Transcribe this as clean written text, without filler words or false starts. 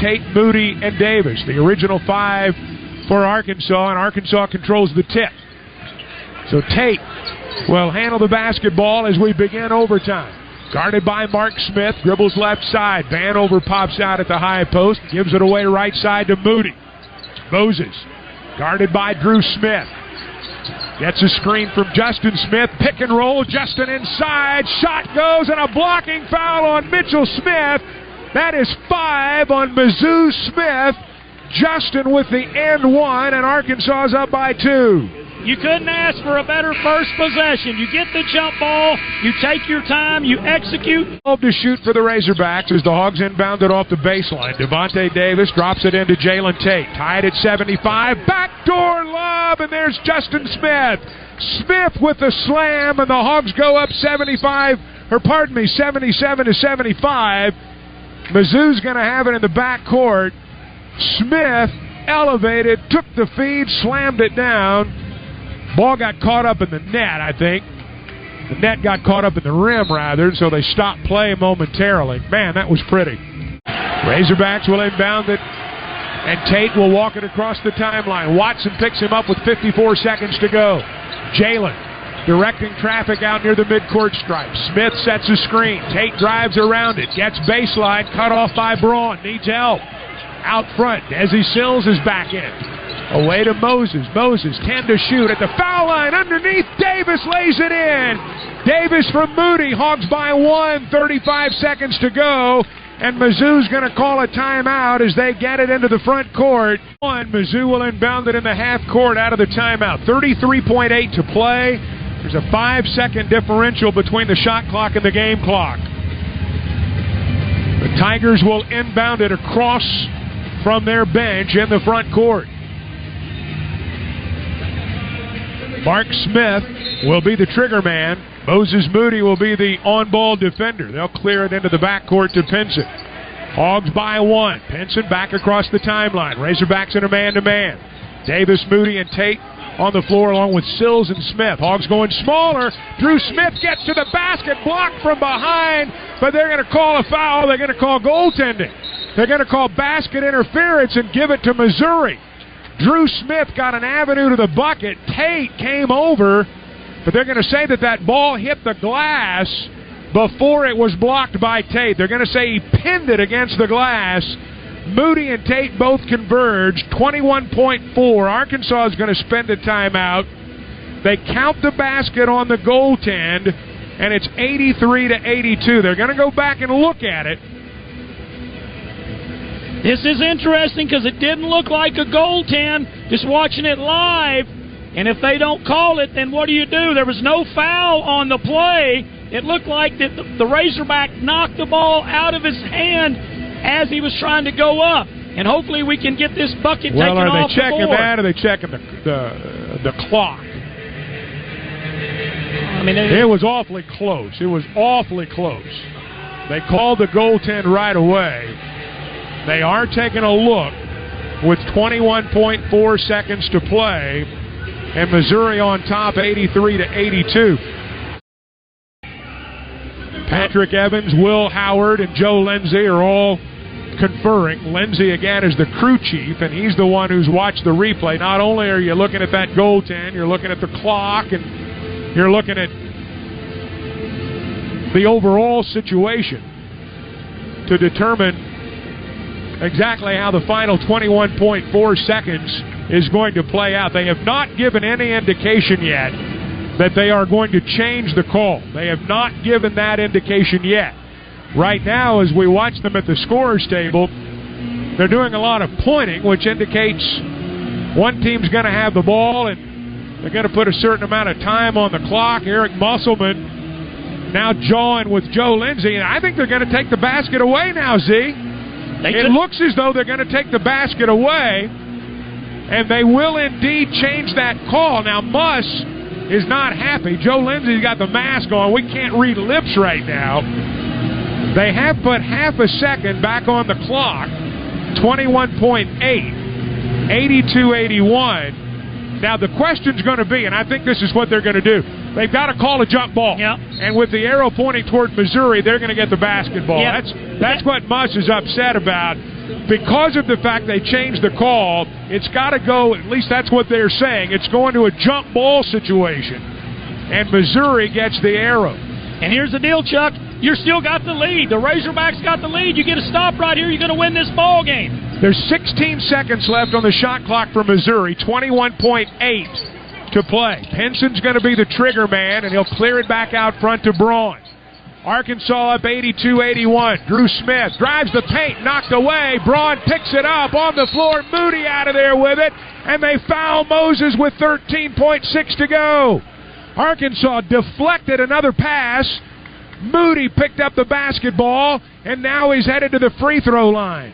Tate, Moody, and Davis. The original 5 for Arkansas, and Arkansas controls the tip. So Tate will handle the basketball as we begin overtime. Guarded by Mark Smith, dribbles left side. Vanover pops out at the high post, gives it away right side to Moody. Moses, guarded by Drew Smith. Gets a screen from Justin Smith. Pick and roll. Justin inside. Shot goes, and a blocking foul on Mitchell Smith. That is 5 on Mizzou Smith. Justin with the and 1, and Arkansas is up by 2. You couldn't ask for a better first possession. You get the jump ball, you take your time, you execute. To shoot for the Razorbacks as the Hogs inbound it off the baseline. Devontae Davis drops it into Jalen Tate. Tied at 75. Backdoor lob, and there's Justin Smith. Smith with the slam, and the Hogs go up 77 to 75. Mizzou's going to have it in the backcourt. Smith elevated, took the feed, slammed it down. Ball got caught up in the net, I think. The net got caught up in the rim, rather, so they stopped play momentarily. Man, that was pretty. Razorbacks will inbound it, and Tate will walk it across the timeline. Watson picks him up with 54 seconds to go. Jalen directing traffic out near the midcourt stripe. Smith sets a screen. Tate drives around it. Gets baseline. Cut off by Braun. Needs help. Out front, Desi Sills is back in. Away to Moses. Moses, 10 to shoot at the foul line. Underneath, Davis lays it in. Davis from Moody. Hogs by 1. 35 seconds to go. And Mizzou's going to call a timeout as they get it into the front court. Mizzou will inbound it in the half court out of the timeout. 33.8 to play. There's a 5-second differential between the shot clock and the game clock. The Tigers will inbound it across from their bench in the front court. Mark Smith will be the trigger man. Moses Moody will be the on-ball defender. They'll clear it into the backcourt to Pinson. Hogs by 1. Pinson back across the timeline. Razorbacks in a man-to-man. Davis, Moody, and Tate on the floor along with Sills and Smith. Hogs going smaller. Drew Smith gets to the basket, blocked from behind, but they're going to call a foul. They're going to call goaltending. They're going to call basket interference and give it to Missouri. Drew Smith got an avenue to the bucket. Tate came over, but they're going to say that that ball hit the glass before it was blocked by Tate. They're going to say he pinned it against the glass. Moody and Tate both converged. 21.4. Arkansas is going to spend a timeout. They count the basket on the goaltend, and it's 83 to 82. They're going to go back and look at it. This is interesting because it didn't look like a goaltend just watching it live. And if they don't call it, then what do? There was no foul on the play. It looked like that the Razorback knocked the ball out of his hand as he was trying to go up. And hopefully we can get this bucket taken off the board. Well, are they checking that or are they checking the clock? I mean, it was awfully close. It was awfully close. They called the goaltend right away. They are taking a look with 21.4 seconds to play, and Missouri on top 83 to 82. Patrick Evans, Will Howard, and Joe Lindsay are all conferring. Lindsay, again, is the crew chief, and he's the one who's watched the replay. Not only are you looking at that goaltend, you're looking at the clock, and you're looking at the overall situation to determine exactly how the final 21.4 seconds is going to play out. They have not given any indication yet that they are going to change the call. They have not given that indication yet. Right now, as we watch them at the scorer's table, they're doing a lot of pointing, which indicates one team's going to have the ball and they're going to put a certain amount of time on the clock. Eric Musselman now jawing with Joe Lindsay, and I think they're going to take the basket away now, Z. It looks as though they're going to take the basket away, and they will indeed change that call. Now, Muss is not happy. Joe Lindsay's got the mask on. We can't read lips right now. They have put half a second back on the clock. 21.8, 82-81. Now, the question's going to be, and I think this is what they're going to do, they've got to call a jump ball. Yep. And with the arrow pointing toward Missouri, they're going to get the basketball. Yep. That's what Muss is upset about. because of the fact they changed the call, it's got to go, at least that's what they're saying, it's going to a jump ball situation. And Missouri gets the arrow. And here's the deal, Chuck. You still got the lead. The Razorbacks got the lead. You get a stop right here, you're going to win this ball game. There's 16 seconds left on the shot clock for Missouri, 21.8 to play. Penson's going to be the trigger man, and he'll clear it back out front to Braun. Arkansas up 82-81. Drew Smith drives the paint, knocked away. Braun picks it up on the floor. Moody out of there with it, and they foul Moses with 13.6 to go. Arkansas deflected another pass. Moody picked up the basketball, and now he's headed to the free throw line.